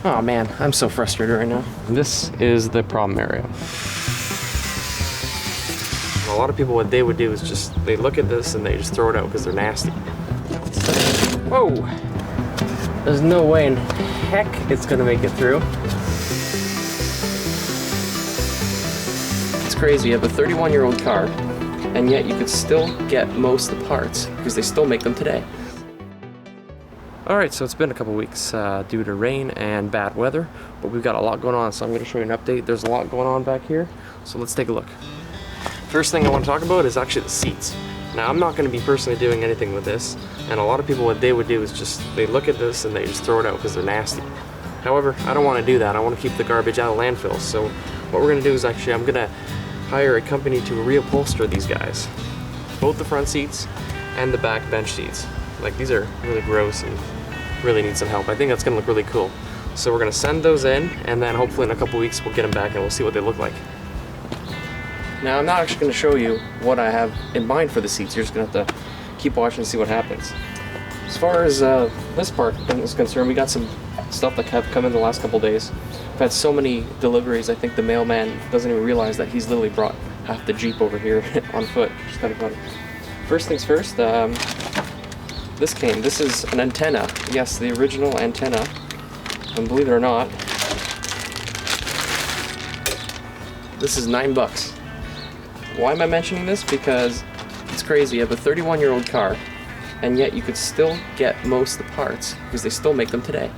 Oh man, I'm so frustrated right now. This is the problem area. A lot of people, what they would do is just, they look at this and they just throw it out because they're nasty. Whoa! There's no way in heck it's gonna make it through. It's crazy, you have a 31-year-old car, and yet you could still get most of the parts because they still make them today. Alright, so it's been a couple weeks due to rain and bad weather, but we've got a lot going on, so I'm going to show you an update. There's a lot going on back here, so let's take a look. First thing I want to talk about is actually the seats. Now, I'm not going to be personally doing anything with this, and a lot of people, what they would do is just, they look at this and they just throw it out because they're nasty. However, I don't want to do that. I want to keep the garbage out of landfills, so what we're going to do is actually, I'm going to hire a company to reupholster these guys. Both the front seats and the back bench seats. Like, these are really gross and really need some help. I think that's gonna look really cool. So we're gonna send those in, and then hopefully in a couple weeks we'll get them back and we'll see what they look like. Now, I'm not actually gonna show you what I have in mind for the seats. You're just gonna have to keep watching and see what happens. As far as this part is concerned, we got some stuff that have come in the last couple days. I've had so many deliveries, I think the mailman doesn't even realize that he's literally brought half the Jeep over here on foot, which is kind of funny. First things first, this is an antenna. Yes, the original antenna. And believe it or not, this is $9. Why am I mentioning this? Because it's crazy. You have a 31-year-old car, and yet you could still get most of the parts because they still make them today.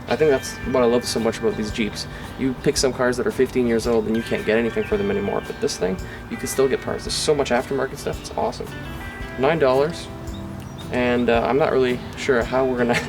I think that's what I love so much about these Jeeps. You pick some cars that are 15 years old and you can't get anything for them anymore, but this thing, you can still get parts. There's so much aftermarket stuff, it's awesome. $9. And I'm not really sure how we're gonna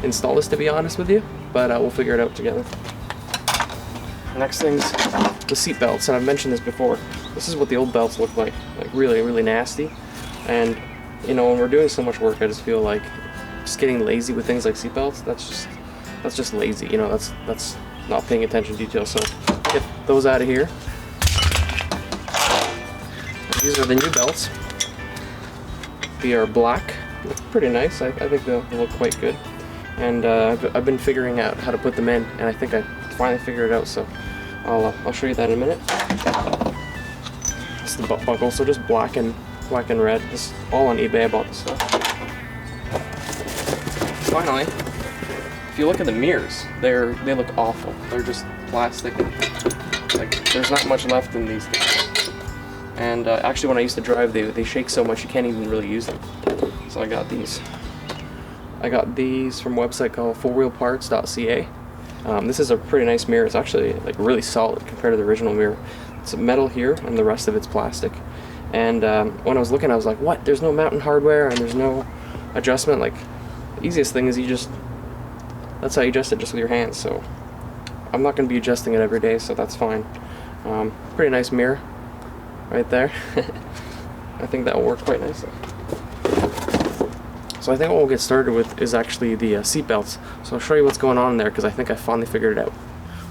install this, to be honest with you, but we'll figure it out together. Next thing's the seat belts, and I've mentioned this before. This is what the old belts look like really, really nasty. And you know, when we're doing so much work, I just feel like just getting lazy with things like seat belts. That's just lazy. You know, that's not paying attention to detail. So get those out of here. These are the new belts. They are black. Look pretty nice. I think they'll look quite good. And I've been figuring out how to put them in, and I think I finally figured it out. So I'll show you that in a minute. This is the butt buckle, so just black and red. This is all on eBay. I bought this stuff. Finally, if you look at the mirrors, they look awful. They're just plastic. Like, there's not much left in these things. And actually, when I used to drive, they shake so much you can't even really use them. So I got these. I got these from a website called fourwheelparts.ca. This is a pretty nice mirror. It's actually like really solid compared to the original mirror. It's metal here, and the rest of it's plastic. And when I was looking, I was like, what? There's no mounting hardware, and there's no adjustment. Like, the easiest thing is that's how you adjust it, just with your hands. So I'm not going to be adjusting it every day, so that's fine. Pretty nice mirror right there. I think that will work quite nicely. So I think what we'll get started with is actually the seat belts. So I'll show you what's going on in there, because I think I finally figured it out.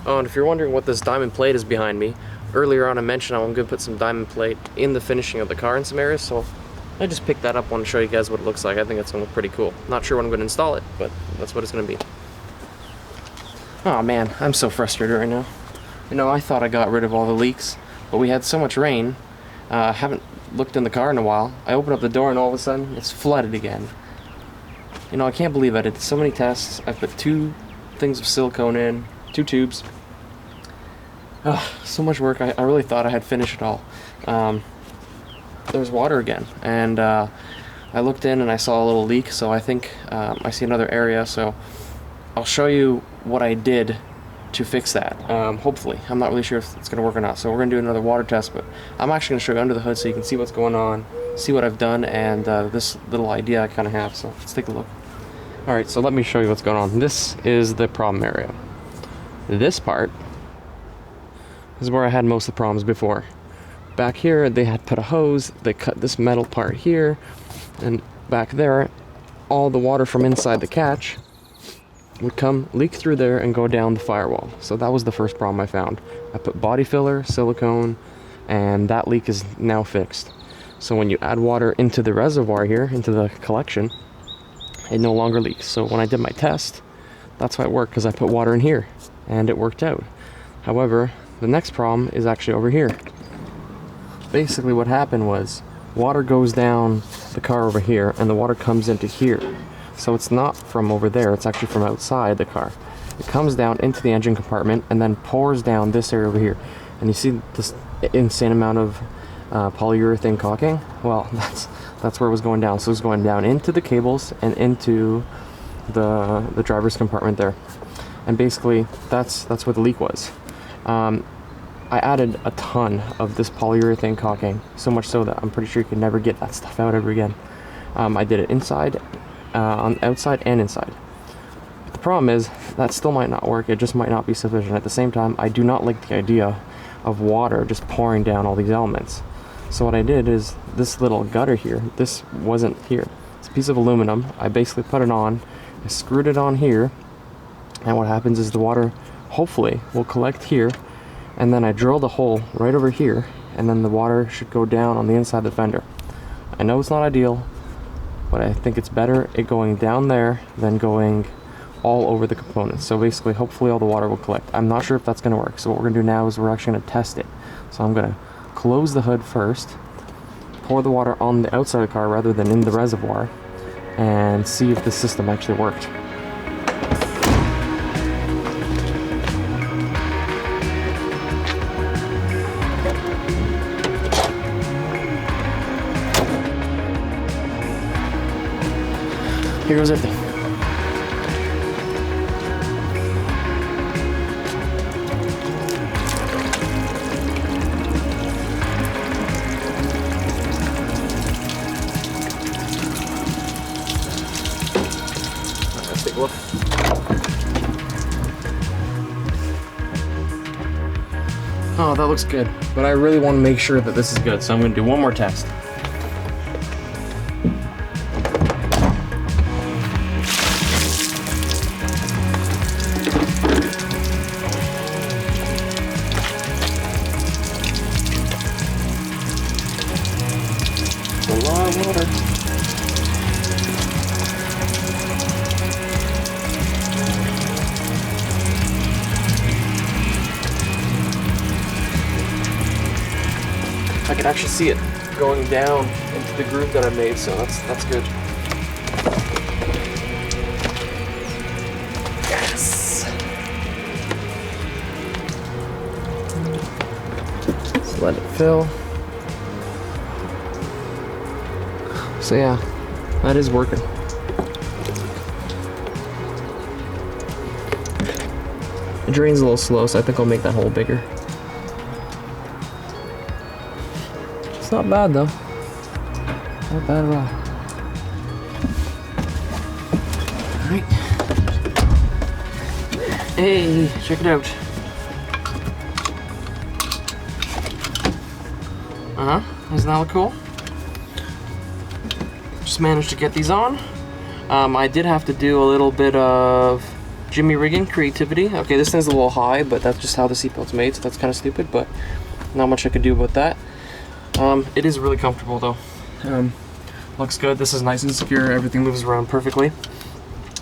Oh, and if you're wondering what this diamond plate is behind me, earlier on I mentioned I'm going to put some diamond plate in the finishing of the car in some areas, so I just picked that up. I want to show you guys what it looks like. I think it's going to look pretty cool. Not sure when I'm going to install it, but that's what it's going to be. Oh man, I'm so frustrated right now. You know, I thought I got rid of all the leaks, but we had so much rain. Haven't looked in the car in a while. I opened up the door and all of a sudden it's flooded again. You know, I can't believe I did so many tests. I put 2 things of silicone in, 2 tubes. So much work. I really thought I had finished it all. There's water again, and I looked in and I saw a little leak, so I think I see another area, so I'll show you what I did to fix that, hopefully. I'm not really sure if it's going to work or not, so we're going to do another water test, but I'm actually going to show you under the hood so you can see what's going on, see what I've done, and this little idea I kind of have, so let's take a look. Alright, so let me show you what's going on. This is the problem area. This part is where I had most of the problems before. Back here, they had put a hose, they cut this metal part here, and back there, all the water from inside the catch would come, leak through there, and go down the firewall. So that was the first problem I found. I put body filler, silicone, and that leak is now fixed. So when you add water into the reservoir here, into the collection, it no longer leaks. So when I did my test, that's why it worked, because I put water in here and it worked out. However, the next problem is actually over here. Basically what happened was water goes down the car over here and the water comes into here. So it's not from over there, it's actually from outside the car. It comes down into the engine compartment and then pours down this area over here. And you see this insane amount of polyurethane caulking? Well, that's where it was going down. So it was going down into the cables and into the driver's compartment there. And basically that's where the leak was. I added a ton of this polyurethane caulking, so much so that I'm pretty sure you could never get that stuff out ever again. I did it inside, on outside and inside. But the problem is that still might not work. It just might not be sufficient. At the same time, I do not like the idea of water just pouring down all these elements. So what I did is this little gutter here, this wasn't here. It's a piece of aluminum. I basically put it on, I screwed it on here, and what happens is the water hopefully will collect here, and then I drilled a hole right over here, and then the water should go down on the inside of the fender. I know it's not ideal, but I think it's better it going down there than going all over the components. So basically, hopefully all the water will collect. I'm not sure if that's gonna work. So what we're gonna do now is we're actually gonna test it. So I'm gonna close the hood first, pour the water on the outside of the car rather than in the reservoir, and see if the system actually worked. Here goes everything. Let's take a look. Oh, that looks good. But I really want to make sure that this is good, so I'm going to do one more test. A lot of water. I can actually see it going down into the groove that I made, so that's good. Yes. Just let it fill. So yeah, that is working. It drains a little slow, so I think I'll make that hole bigger. It's not bad though. Not bad at all. Alright. Hey, check it out. Doesn't that look cool? Just managed to get these on. I did have to do a little bit of jimmy rigging creativity. Okay, this thing's a little high, but that's just how the seatbelt's made, so that's kind of stupid, but not much I could do about that. It is really comfortable though. Looks good. This is nice and secure. Everything moves around perfectly.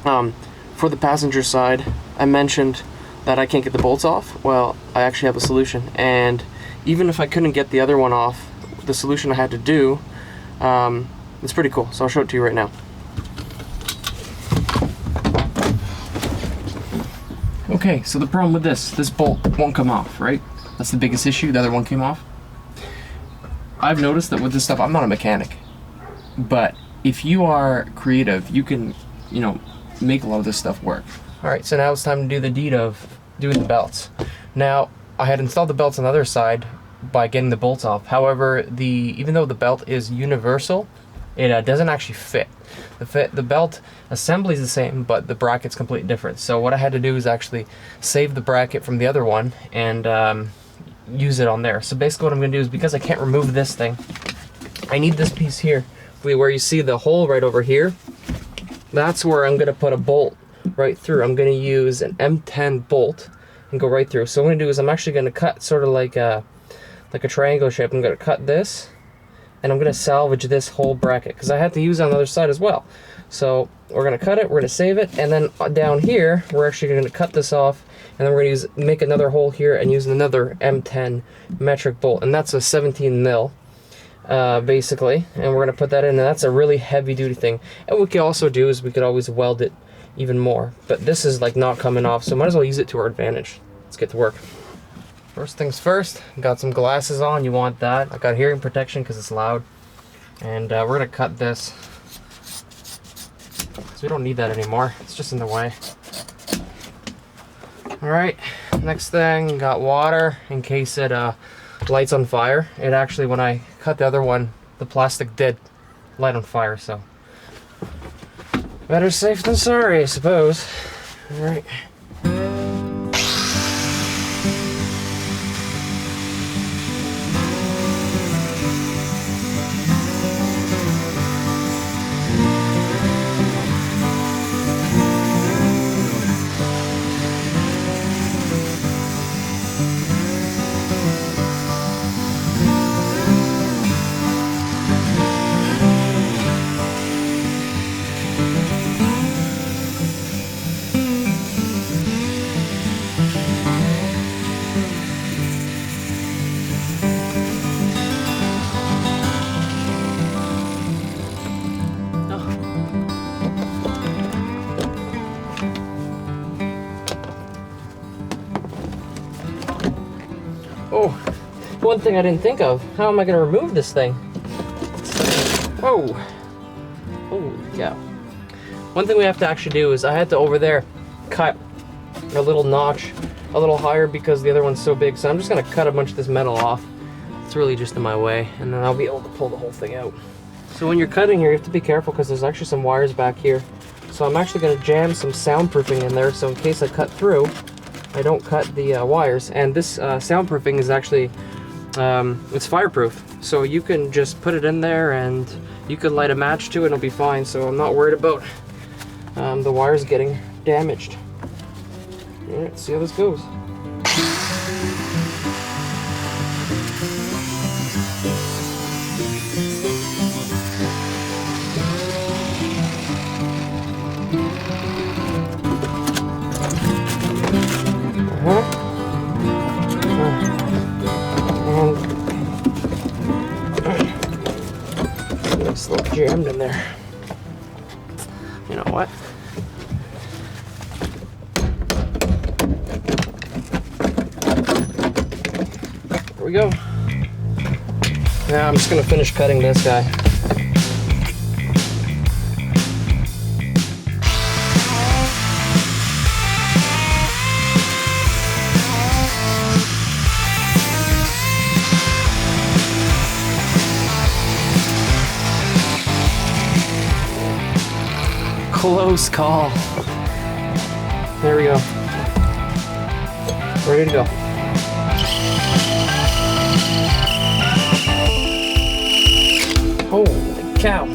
For the passenger side, I mentioned that I can't get the bolts off. Well, I actually have a solution, and even if I couldn't get the other one off, the solution I had to do, it's pretty cool. So I'll show it to you right now. Okay, so the problem with this bolt won't come off, right? That's the biggest issue. The other one came off. I've noticed that with this stuff, I'm not a mechanic, but if you are creative, you can, you know, make a lot of this stuff work. All right, so now it's time to do the deed of doing the belts. Now, I had installed the belts on the other side by getting the bolts off. However, even though the belt is universal, it doesn't actually fit. The belt assembly is the same, but the bracket's completely different. So what I had to do is actually save the bracket from the other one and use it on there. So basically what I'm going to do is, because I can't remove this thing, I need this piece here where you see the hole right over here. That's where I'm going to put a bolt right through. I'm going to use an M10 bolt and go right through. So what I'm going to do is I'm actually going to cut sort of like a triangle shape. I'm going to cut this, and I'm going to salvage this whole bracket because I had to use it on the other side as well. So we're gonna cut it, we're gonna save it, and then down here, we're actually gonna cut this off, and then we're gonna make another hole here and use another M10 metric bolt, and that's a 17 mil, basically, and we're gonna put that in, and that's a really heavy duty thing. And what we could also do is we could always weld it even more, but this is like not coming off, so might as well use it to our advantage. Let's get to work. First things first, got some glasses on, you want that. I got hearing protection because it's loud. And we're gonna cut this. So we don't need that anymore, it's just in the way. All right, next thing, got water in case it lights on fire. It actually, when I cut the other one, the plastic did light on fire, so. Better safe than sorry, I suppose. All right. Oh, one thing I didn't think of. How am I going to remove this thing? Whoa. Holy cow. One thing we have to actually do is I had to over there cut a little notch a little higher because the other one's so big. So I'm just going to cut a bunch of this metal off. It's really just in my way, and then I'll be able to pull the whole thing out. So when you're cutting here, you have to be careful because there's actually some wires back here. So I'm actually going to jam some soundproofing in there, so in case I cut through, I don't cut the wires. And this soundproofing is actually, it's fireproof. So you can just put it in there and you can light a match to it and it'll be fine. So I'm not worried about the wires getting damaged. All right, see how this goes. Nice little jammed in there. You know what? There we go. Now I'm just gonna finish cutting this guy. Close call. There we go. Ready to go. Holy cow.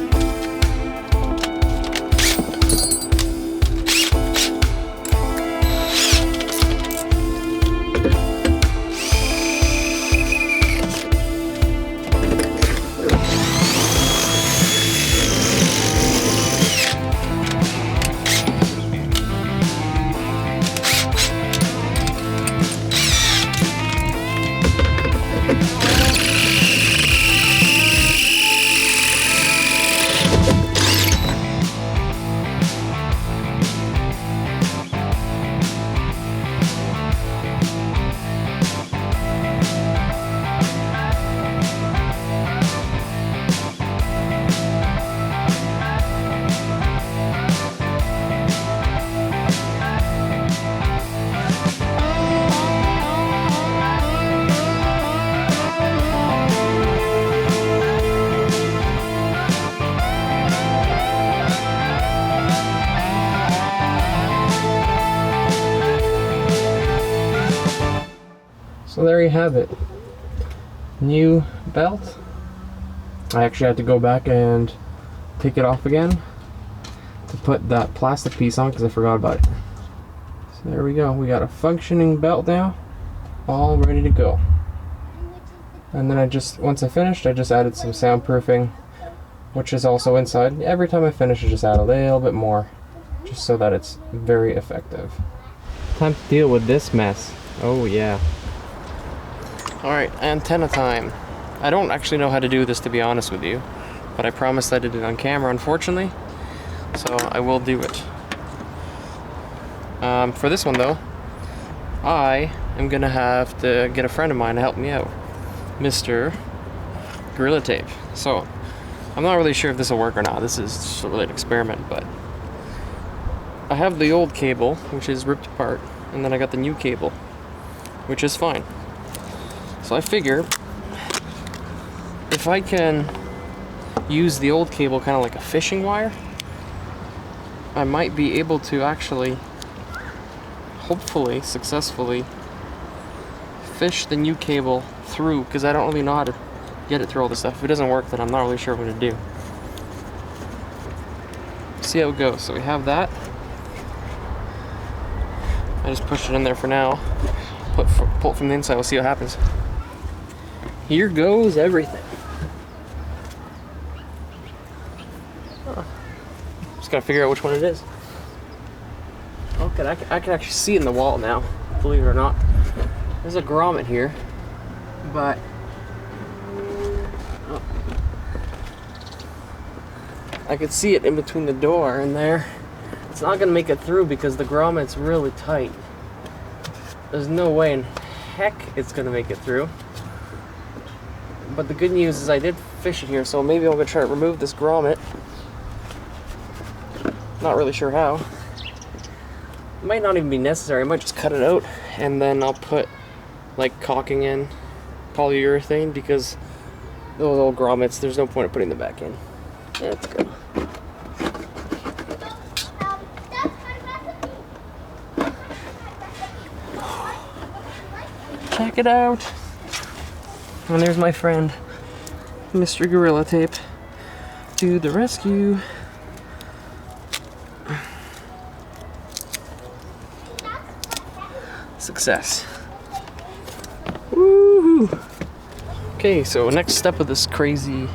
So there you have it. New belt. I actually had to go back and take it off again to put that plastic piece on because I forgot about it. So there we go. We got a functioning belt now, all ready to go. And then once I finished, I just added some soundproofing which is also inside. Every time I finish, I just add a little bit more, just so that it's very effective. Time to deal with this mess. Oh yeah. Alright, antenna time. I don't actually know how to do this, to be honest with you, but I promised I did it on camera, unfortunately, so I will do it. For this one though, I am gonna have to get a friend of mine to help me out, Mr. Gorilla Tape. So I'm not really sure if this will work or not. This is just really an experiment, but I have the old cable, which is ripped apart, and then I got the new cable, which is fine. So I figure if I can use the old cable kind of like a fishing wire, I might be able to actually, hopefully, successfully fish the new cable through, because I don't really know how to get it through all this stuff. If it doesn't work, then I'm not really sure what to do. See how it goes. So we have that. I just pushed it in there for now. Pull it from the inside, we'll see what happens. Here goes everything. Just gotta figure out which one it is. Okay, I can actually see it in the wall now, believe it or not. There's a grommet here, but I could see it in between the door and there. It's not gonna make it through because the grommet's really tight. There's no way in heck it's gonna make it through. But the good news is I did fish it here, so maybe I'm gonna try to remove this grommet. Not really sure how. It might not even be necessary. I might just cut it out and then I'll put like caulking in, polyurethane, because those old grommets, there's no point in putting them back in. Let's go. Check it out. And there's my friend, Mr. Gorilla Tape, to the rescue. Success. Woohoo! Okay, so next step of this crazy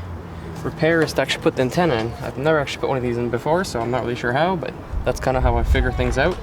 repair is to actually put the antenna in. I've never actually put one of these in before, so I'm not really sure how, but that's kind of how I figure things out.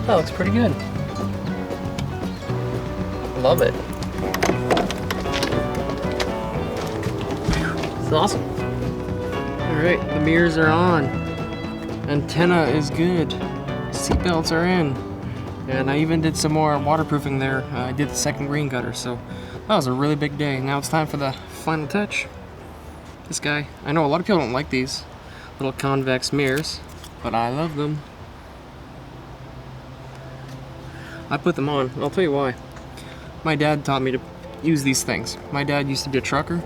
That looks pretty good. Love it. It's awesome. Alright, the mirrors are on. Antenna is good. Seatbelts are in. And I even did some more waterproofing there. I did the second green gutter, so that was a really big day. Now it's time for the final touch. This guy. I know a lot of people don't like these little convex mirrors, but I love them. I put them on. I'll tell you why. My dad taught me to use these things. My dad used to be a trucker,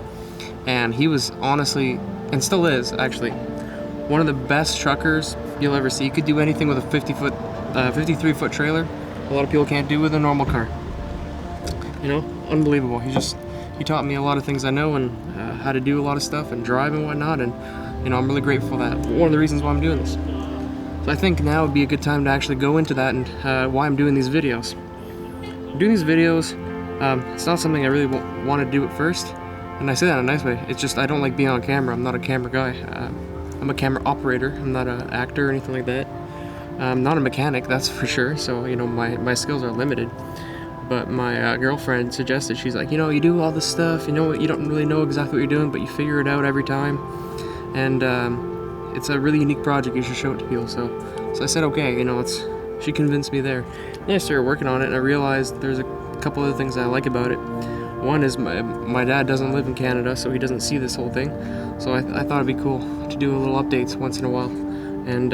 and he was honestly, and still is actually, one of the best truckers you'll ever see. He could do anything with a 53-foot trailer. A lot of people can't do with a normal car. You know, unbelievable. He taught me a lot of things I know, and how to do a lot of stuff and drive and whatnot. And you know, I'm really grateful that one of the reasons why I'm doing this. So I think now would be a good time to actually go into that and why I'm doing these videos. I'm doing these videos, it's not something I really want to do at first, and I say that in a nice way. It's just I don't like being on camera. I'm not a camera guy. I'm a camera operator. I'm not an actor or anything like that. I'm not a mechanic, that's for sure, so you know, my skills are limited. But my girlfriend suggested, she's like, you know, you do all this stuff, you know, you don't really know exactly what you're doing, but you figure it out every time. And it's a really unique project, you should show it to people. So I said, okay, you know, let's she convinced me there. Then I started working on it, and I realized there's a couple other things I like about it. One is my dad doesn't live in Canada, so he doesn't see this whole thing. So I thought it'd be cool to do a little updates once in a while, and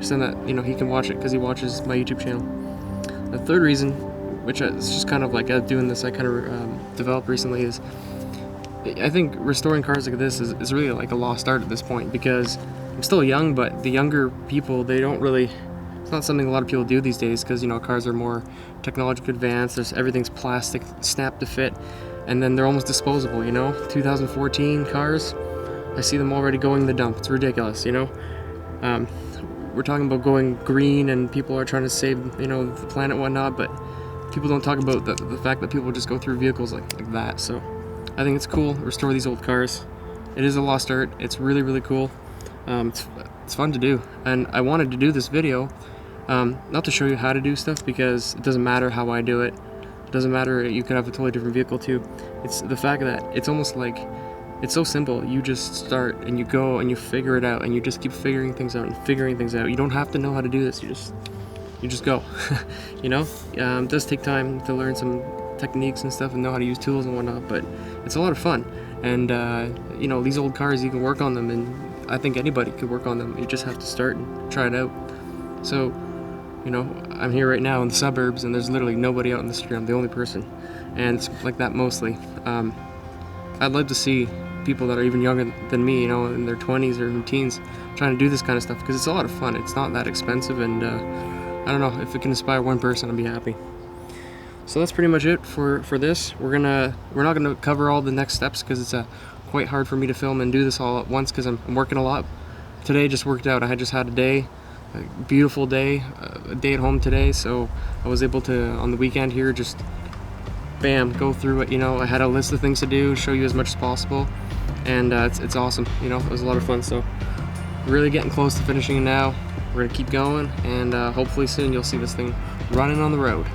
send that, you know, he can watch it because he watches my YouTube channel. The third reason, which is just kind of like doing this, I kind of developed recently, is I think restoring cars like this is really like a lost art at this point, because I'm still young, but the younger people, they don't really, it's not something a lot of people do these days, because, you know, cars are more technologically advanced, everything's plastic, snap to fit, and then they're almost disposable, you know. 2014 cars, I see them already going in the dump. It's ridiculous, you know. We're talking about going green, and people are trying to save, you know, the planet and whatnot, but people don't talk about the fact that people just go through vehicles like that. So I think it's cool to restore these old cars. It is a lost art. It's really, really cool. It's fun to do, and I wanted to do this video not to show you how to do stuff, because it doesn't matter how I do it. It doesn't matter, you could have a totally different vehicle too. It's the fact that it's almost like, it's so simple. You just start and you go and you figure it out, and you just keep figuring things out and figuring things out. You don't have to know how to do this. You just go. You know, it does take time to learn some techniques and stuff and know how to use tools and whatnot, but it's a lot of fun. And you know, these old cars, you can work on them, and I think anybody could work on them. You just have to start and try it out. So, you know, I'm here right now in the suburbs, and there's literally nobody out in the street. I'm the only person, and it's like that mostly. I'd love to see people that are even younger than me, you know, in their 20s or teens, trying to do this kind of stuff, because it's a lot of fun. It's not that expensive, and I don't know, if it can inspire one person, I'd be happy. So that's pretty much it for this. We're not gonna cover all the next steps, because it's quite hard for me to film and do this all at once, because I'm working a lot. Today just worked out. I just had a beautiful day, a day at home today, so I was able to, on the weekend here, just bam, go through it. You know, I had a list of things to do, show you as much as possible, and it's awesome. You know, it was a lot of fun. So really getting close to finishing it now. We're gonna keep going, and hopefully soon you'll see this thing running on the road.